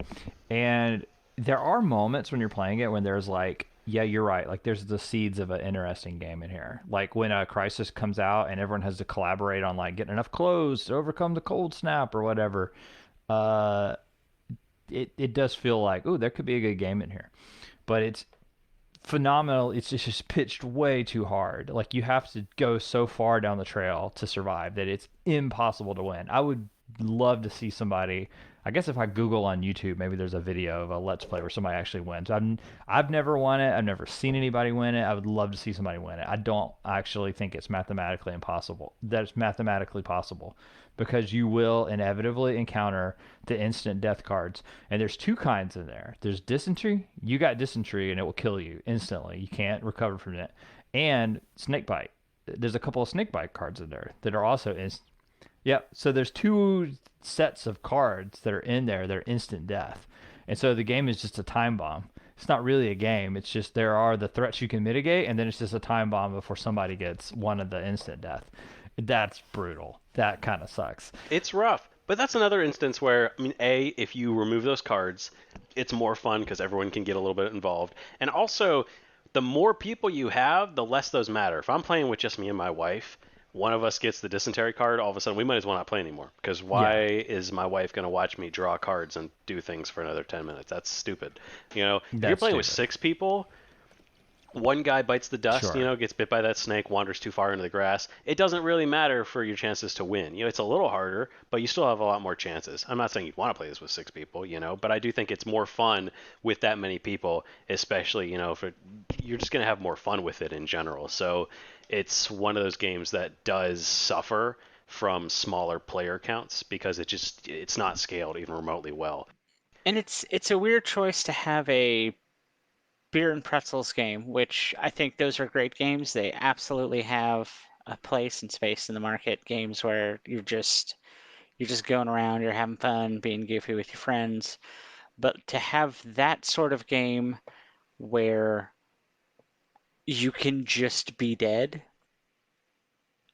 And there are moments when you're playing it when there's like, yeah, you're right. Like there's the seeds of an interesting game in here. Like when a crisis comes out and everyone has to collaborate on like getting enough clothes to overcome the cold snap or whatever. Uh, it does feel like, oh, there could be a good game in here, but it's phenomenal. It's just pitched way too hard. Like you have to go so far down the trail to survive that it's impossible to win. I would love to see somebody. I guess if I Google on YouTube, maybe there's a video of a Let's Play where somebody actually wins. I've never won it. I've never seen anybody win it. I would love to see somebody win it. I don't actually think it's mathematically impossible. That's mathematically possible because you will inevitably encounter the instant death cards. And there's two kinds in there. There's dysentery. You got dysentery and it will kill you instantly. You can't recover from it. And snake bite. There's a couple of snake bite cards in there that are also instant. Yep. So there's two sets of cards that are in there that are instant death. And so the game is just a time bomb. It's not really a game. It's just there are the threats you can mitigate, and then it's just a time bomb before somebody gets one of the instant death. That's brutal. That kind of sucks. It's rough. But that's another instance where, I mean, if you remove those cards, it's more fun because everyone can get a little bit involved. And also, the more people you have, the less those matter. If I'm playing with just me and my wife, one of us gets the dysentery card, all of a sudden we might as well not play anymore. Because Yeah, why is my wife going to watch me draw cards and do things for another 10 minutes? That's stupid. If you're that's playing with stupid. 6 people, one guy bites the dust, Sure. gets bit by that snake, wanders too far into the grass. It doesn't really matter for your chances to win. It's a little harder, but you still have a lot more chances. I'm not saying you'd want to play this with 6 people, but I do think it's more fun with that many people, especially, if you're just going to have more fun with it in general. So it's one of those games that does suffer from smaller player counts because it's not scaled even remotely well. And it's a weird choice to have a beer and pretzels game, which I think those are great games. They absolutely have a place and space in the market. Games where you're just going around, you're having fun, being goofy with your friends. But to have that sort of game where you can just be dead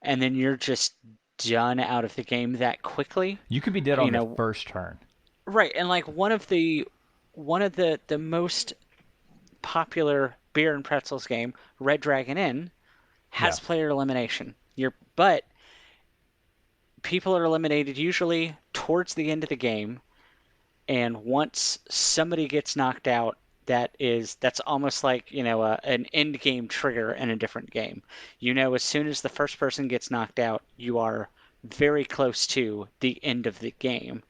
and then you're just done out of the game that quickly, You could be dead you on the know, first turn. right? And like one of the most popular beer and pretzels game, Red Dragon Inn, Yeah. has player elimination. But people are eliminated usually towards the end of the game, and once somebody gets knocked out, that's almost like an end game trigger in a different game. As soon as the first person gets knocked out, you are very close to the end of the game.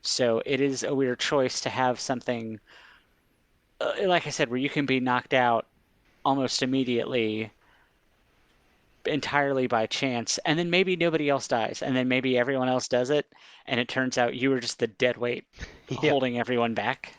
So it is a weird choice to have something like I said, where you can be knocked out almost immediately entirely by chance, and then maybe nobody else dies, and then maybe everyone else does it, and it turns out you were just the dead weight Yeah. holding everyone back.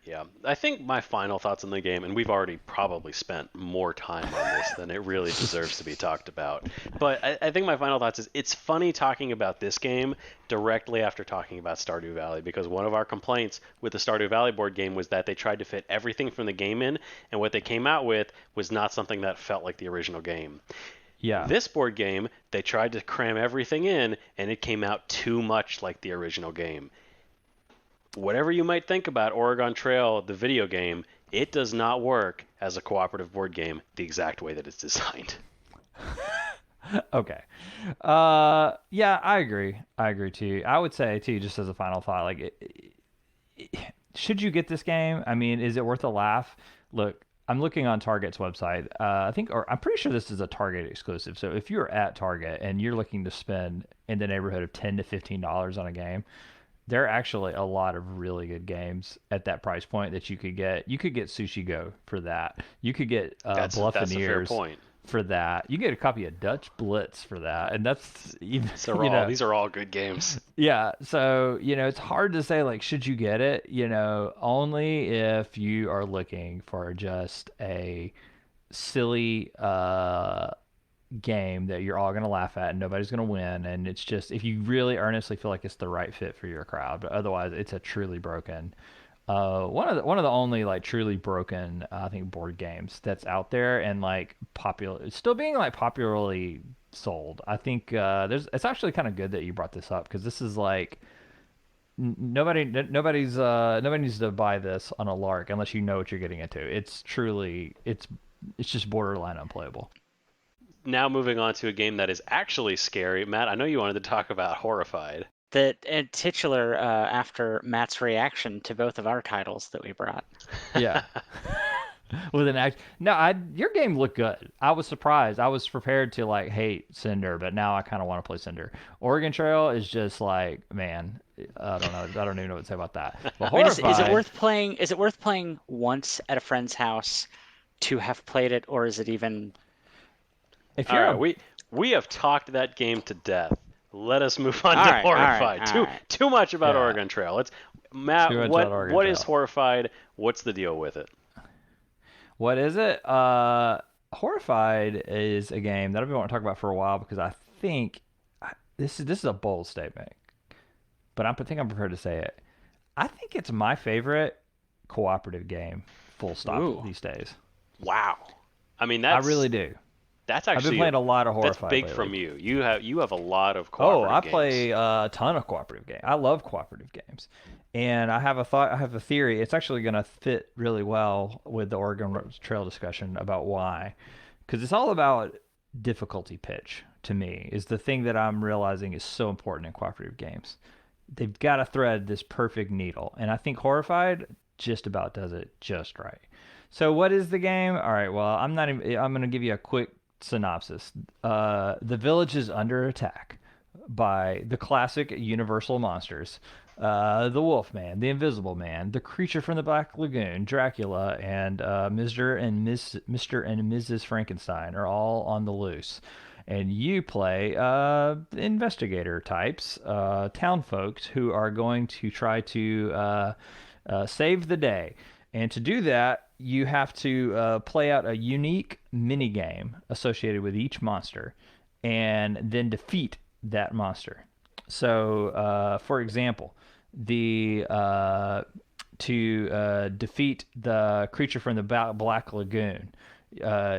Yeah, I think my final thoughts on the game, and we've already probably spent more time on this than it really deserves to be talked about. But I think my final thoughts is it's funny talking about this game directly after talking about Stardew Valley, because one of our complaints with the Stardew Valley board game was that they tried to fit everything from the game in, and what they came out with was not something that felt like the original game. Yeah. This board game, they tried to cram everything in, and it came out too much like the original game. Whatever you might think about Oregon Trail, the video game, it does not work as a cooperative board game the exact way that it's designed. Okay. Yeah, I agree. I agree too. I would say too, just as a final thought, like, should you get this game? I mean, is it worth a laugh? Look, I'm looking on Target's website. I think, or I'm pretty sure this is a Target exclusive. So if you're at Target and you're looking to spend in the neighborhood of $10 to $15 on a game, there are actually a lot of really good games at that price point that you could get. You could get Sushi Go for that. You could get That's a fair Bluffiniers point. for that. You get a copy of Dutch Blitz for that, and that's even These are all good games. yeah. So it's hard to say like should you get it. Only if you are looking for just a silly game that you're all going to laugh at and nobody's going to win, and it's just if you really earnestly feel like it's the right fit for your crowd. But otherwise it's a truly broken one of the only like truly broken I think board games that's out there, and like popular, it's still being like popularly sold. I think it's actually kind of good that you brought this up, because this is like nobody needs to buy this on a lark unless you know what you're getting into. It's truly it's just borderline unplayable. Now moving on to a game that is actually scary. Matt, I know you wanted to talk about Horrified. The titular after Matt's reaction to both of our titles that we brought. Yeah. With an act. No, your game looked good. I was surprised. I was prepared to like hate Cindr, but now I kind of want to play Cindr. Oregon Trail is just like, man, I don't know. I don't even know what to say about that. But I mean, is it Horrified, worth playing? Is it worth playing once at a friend's house to have played it, or is it even? if All you're right, we have talked that game to death. Let us move on All to right, all right, Horrified. all right. Too much about Yeah. Oregon Trail. Let's Matt, Too much about Oregon what is Trail. Horrified? What's the deal with it? What is it? Horrified is a game that I've been wanting to talk about for a while, because I think this is a bold statement, but I think I'm prepared to say it. I think it's my favorite cooperative game, full stop, Ooh. these days. Wow. I mean, I really do. that's I've actually been playing a lot of that's Horrified big lately. from you. You have a lot of Oh, cooperative I games. play a ton of cooperative games. I love cooperative games, and I have a thought. I have a theory. It's actually going to fit really well with the Oregon Trail discussion about why, because it's all about difficulty pitch. To me, is the thing that I'm realizing is so important in cooperative games. They've got to thread this perfect needle, and I think Horrified just about does it just right. So, what is the game? All right. Well, I'm not. I'm going to give you a quick synopsis. The village is under attack by the classic Universal monsters: the Wolfman, the Invisible Man, the creature from the Black Lagoon, Dracula, and Mr. and Mrs. Frankenstein are all on the loose. And you play investigator types, town folks who are going to try to save the day. And to do that, you have to play out a unique mini game associated with each monster, and then defeat that monster. So, for example, the to defeat the creature from the Black Lagoon,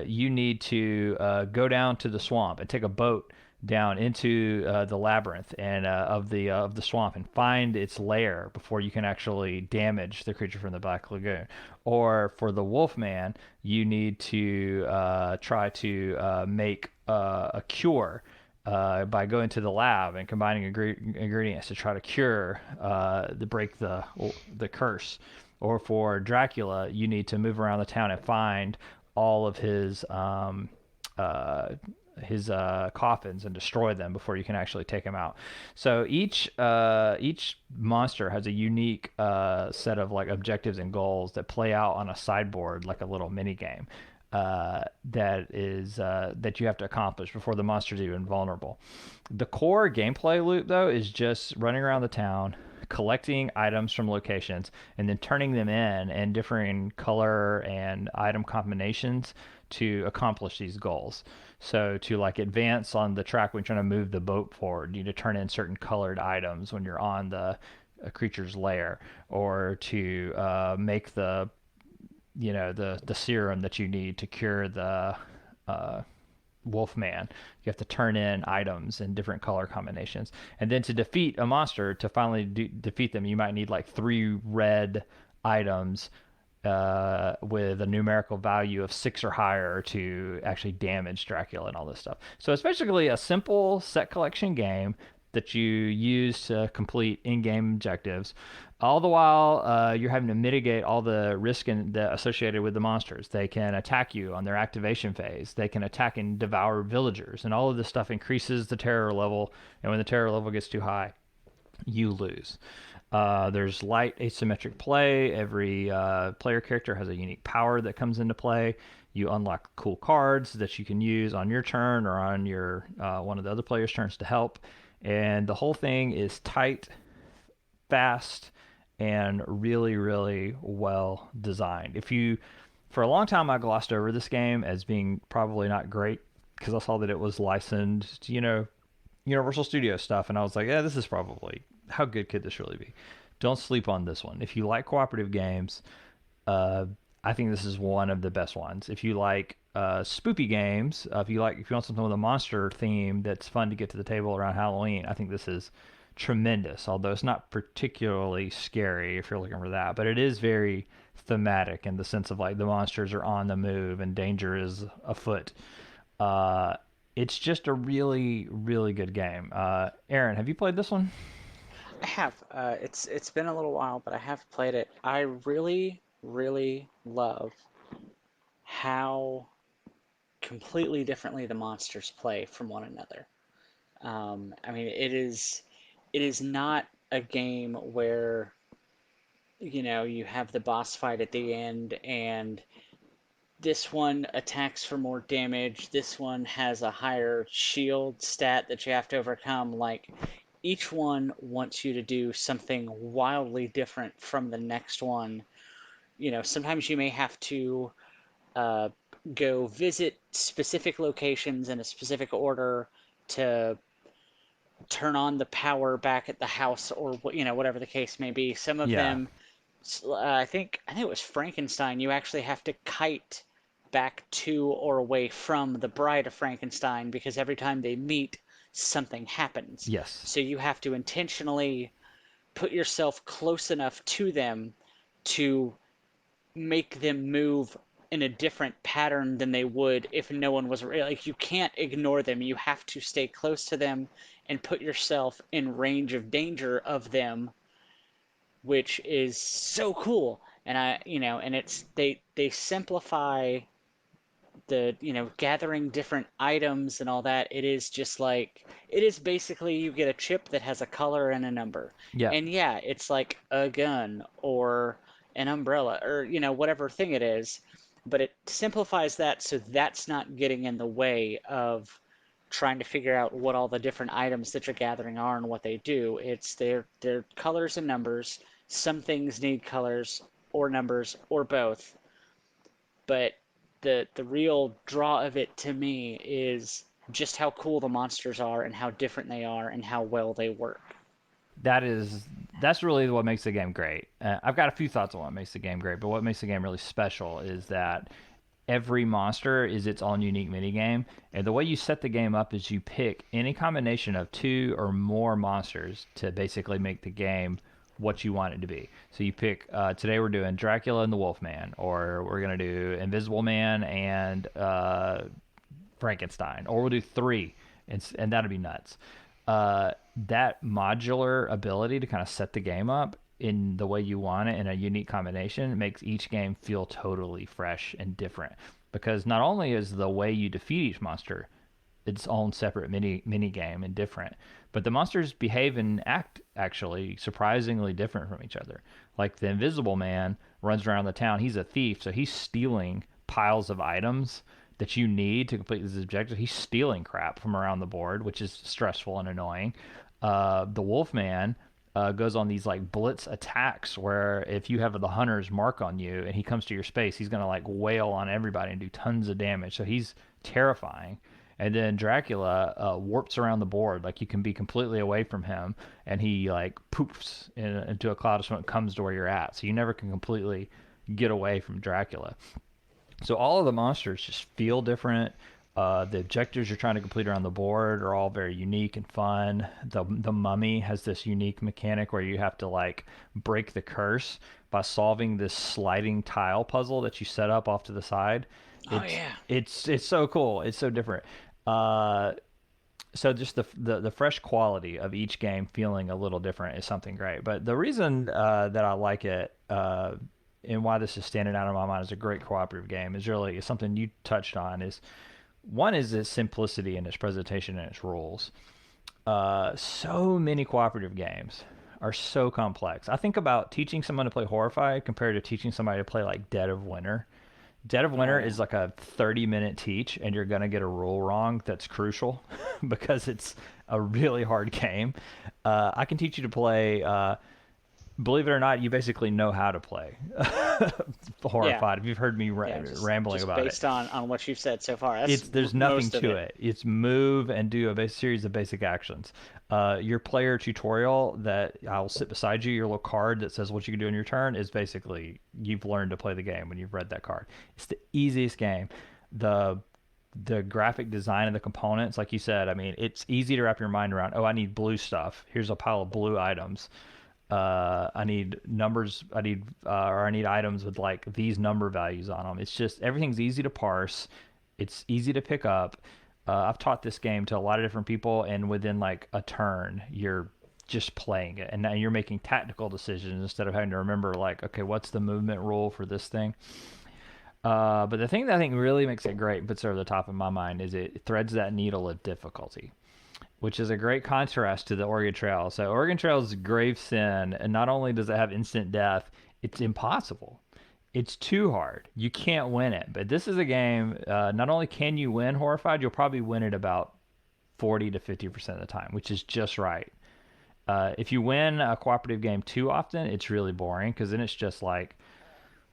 you need to go down to the swamp and take a boat down into the labyrinth and of the swamp, and find its lair before you can actually damage the creature from the Black Lagoon. Or for the Wolfman, you need to try to make a cure by going to the lab and combining ingredients to try to cure break the curse. Or for Dracula, you need to move around the town and find all of his coffins and destroy them before you can actually take him out. So each monster has a unique set of like objectives and goals that play out on a sideboard like a little mini game. that you have to accomplish before the monster's even vulnerable. The core gameplay loop, though, is just running around the town, collecting items from locations, and then turning them in differing color and item combinations to accomplish these goals. So to like advance on the track when you're trying to move the boat forward, you need to turn in certain colored items when you're on the a creature's lair, or to make the serum that you need to cure the uh, Wolfman. You have to turn in items in different color combinations, and then to defeat a monster, to finally defeat them, you might need like 3 red items with a numerical value of 6 or higher to actually damage Dracula and all this stuff. So it's basically a simple set collection game that you use to complete in-game objectives. All the while, you're having to mitigate all the risk associated with the monsters. They can attack you on their activation phase. They can attack and devour villagers, and all of this stuff increases the terror level. And when the terror level gets too high, you lose. There's light asymmetric play. Every player character has a unique power that comes into play. You unlock cool cards that you can use on your turn or on your one of the other players' turns to help. And the whole thing is tight, fast, and really, really well designed. For a long time, I glossed over this game as being probably not great because I saw that it was licensed, Universal Studios stuff, and I was like, yeah, this is probably, how good could this really be? Don't sleep on this one. If you like cooperative games, uh, I think this is one of the best ones. If you like spoopy games, if you want something with a monster theme that's fun to get to the table around Halloween, I think this is tremendous. Although it's not particularly scary if you're looking for that, but it is very thematic in the sense of like the monsters are on the move and danger is afoot. Uh, it's just a really, really good game. Aaron, have you played this one? I have. It's been a little while, but I have played it. I really, really love how completely differently the monsters play from one another. I mean, it is not a game where, you have the boss fight at the end and this one attacks for more damage, this one has a higher shield stat that you have to overcome. Like, each one wants you to do something wildly different from the next one. Sometimes you may have to uh, go visit specific locations in a specific order to turn on the power back at the house, or whatever the case may be. Some of Yeah. them, I think it was Frankenstein. You actually have to kite back to or away from the Bride of Frankenstein because every time they meet, something happens. Yes. So you have to intentionally put yourself close enough to them to make them move in a different pattern than they would if no one was like, you can't ignore them. You have to stay close to them and put yourself in range of danger of them, which is so cool. And it's they simplify the gathering different items and all that. It is just like, it is basically, you get a chip that has a color and a number, Yeah. and yeah, it's like a gun or an umbrella or whatever thing it is, but it simplifies that so that's not getting in the way of trying to figure out what all the different items that you're gathering are and what they do. It's their colors and numbers. Some things need colors or numbers or both, but the real draw of it to me is just how cool the monsters are and how different they are and how well they work. That's really what makes the game great. I've got a few thoughts on what makes the game great, but what makes the game really special is that every monster is its own unique mini game, and the way you set the game up is you pick any combination of 2 or more monsters to basically make the game what you want it to be. So you pick. Today we're doing Dracula and the Wolfman, or we're gonna do Invisible Man and Frankenstein, or we'll do 3, and that'd be nuts. That modular ability to kind of set the game up in the way you want it in a unique combination makes each game feel totally fresh and different. Because not only is the way you defeat each monster its own separate mini game and different, but the monsters behave and act actually surprisingly different from each other. Like the Invisible Man runs around the town. He's a thief, so he's stealing piles of items that you need to complete this objective. He's stealing crap from around the board, which is stressful and annoying. The Wolfman goes on these like blitz attacks where if you have the hunter's mark on you and he comes to your space, he's gonna like wail on everybody and do tons of damage. So he's terrifying. And then Dracula warps around the board, like you can be completely away from him, and he like poofs into a cloud of smoke, comes to where you're at, so you never can completely get away from Dracula. So all of the monsters just feel different. The objectives you're trying to complete around the board are all very unique and fun. The mummy has this unique mechanic where you have to like break the curse by solving this sliding tile puzzle that you set up off to the side. Oh It's yeah. it's so cool. It's so different. Uh, so just the fresh quality of each game feeling a little different is something great. But the reason that I like it and why this is standing out in my mind as a great cooperative game is really something you touched on. Is one is its simplicity in its presentation and its rules. So many cooperative games are so complex. I think about teaching someone to play Horrified compared to teaching somebody to play like Dead of Winter. Dead of Oh Winter yeah. is like a 30-minute teach, and you're going to get a rule wrong that's crucial because it's a really hard game. I can teach you to play, believe it or not, you basically know how to play Yeah. Horrified. If you've heard me Yeah. rambling Just about it, based on what you've said so far, that's there's nothing most of to it. it. It's move and do a series of basic actions. Your player tutorial that I'll sit beside you, your little card that says what you can do in your turn is basically you've learned to play the game when you've read that card. It's the easiest game. The the graphic design of the components, like you said, I mean, it's easy to wrap your mind around. Oh, I need blue stuff. Here's a pile of blue items. I need numbers. I need items with like these number values on them. It's just everything's easy to parse. It's easy to pick up. I've taught this game to a lot of different people, and within like a turn, you're just playing it, and now you're making tactical decisions instead of having to remember like, okay, what's the movement rule for this thing. But the thing that I think really makes it great and puts it over the top in my mind is it threads that needle of difficulty, which is a great contrast to the Oregon Trail. So Oregon Trail is grave sin, and not only does it have instant death, it's impossible. It's too hard. You can't win it. But this is a game. Not only can you win Horrified, you'll probably win it about 40 to 50% of the time, which is just right. If you win a cooperative game too often, it's really boring because then it's just like,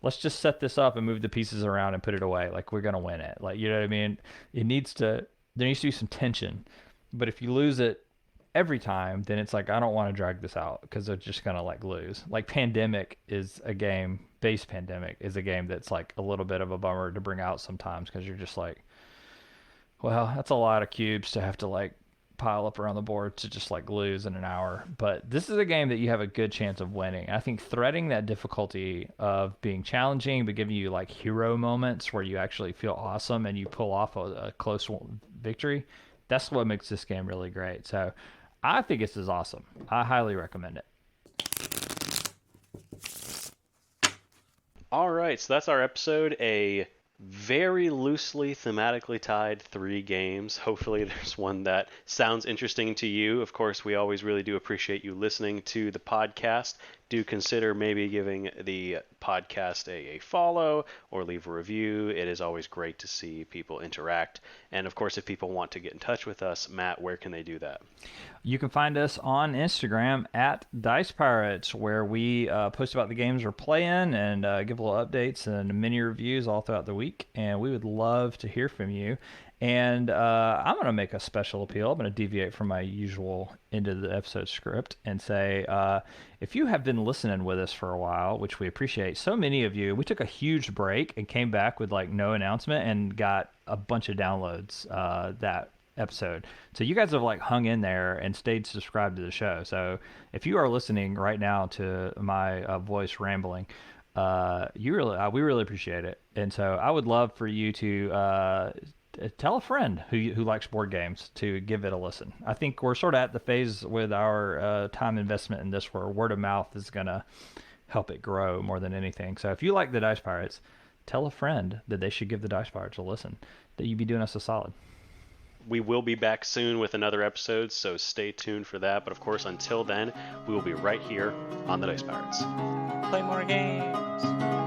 let's just set this up and move the pieces around and put it away. Like we're gonna win it. Like you know what I mean? It needs to. There needs to be some tension. But if you lose it every time, then it's like I don't want to drag this out because they're just gonna like lose. Like Pandemic is a game. Base Pandemic is a game that's like a little bit of a bummer to bring out sometimes because you're just like, well, that's a lot of cubes to have to like pile up around the board to just like lose in an hour. But this is a game that you have a good chance of winning. I think threading that difficulty of being challenging but giving you like hero moments where you actually feel awesome and you pull off a close victory, that's what makes this game really great. So I think this is awesome. I highly recommend it. All right, so that's our episode. A very loosely thematically tied 3 games. Hopefully, there's one that sounds interesting to you. Of course, we always really do appreciate you listening to the podcast. Do consider maybe giving the podcast a follow or leave a review. It is always great to see people interact. And of course, if people want to get in touch with us, Matt, where can they do that? You can find us on Instagram at Dice Pirates, where we post about the games we're playing and give little updates and mini reviews all throughout the week. And we would love to hear from you. And I'm going to make a special appeal. I'm going to deviate from my usual end of the episode script and say if you have been listening with us for a while, which we appreciate, so many of you, we took a huge break and came back with like no announcement and got a bunch of downloads that episode. So you guys have like hung in there and stayed subscribed to the show. So if you are listening right now to my voice rambling, we really appreciate it. And so I would love for you to tell a friend who likes board games to give it a listen. I think we're sort of at the phase with our time investment in this where word of mouth is going to help it grow more than anything. So if you like the Dice Pirates, tell a friend that they should give the Dice Pirates a listen, that you'd be doing us a solid. We will be back soon with another episode, so stay tuned for that. But of course, until then, we will be right here on the Dice Pirates. Play more games.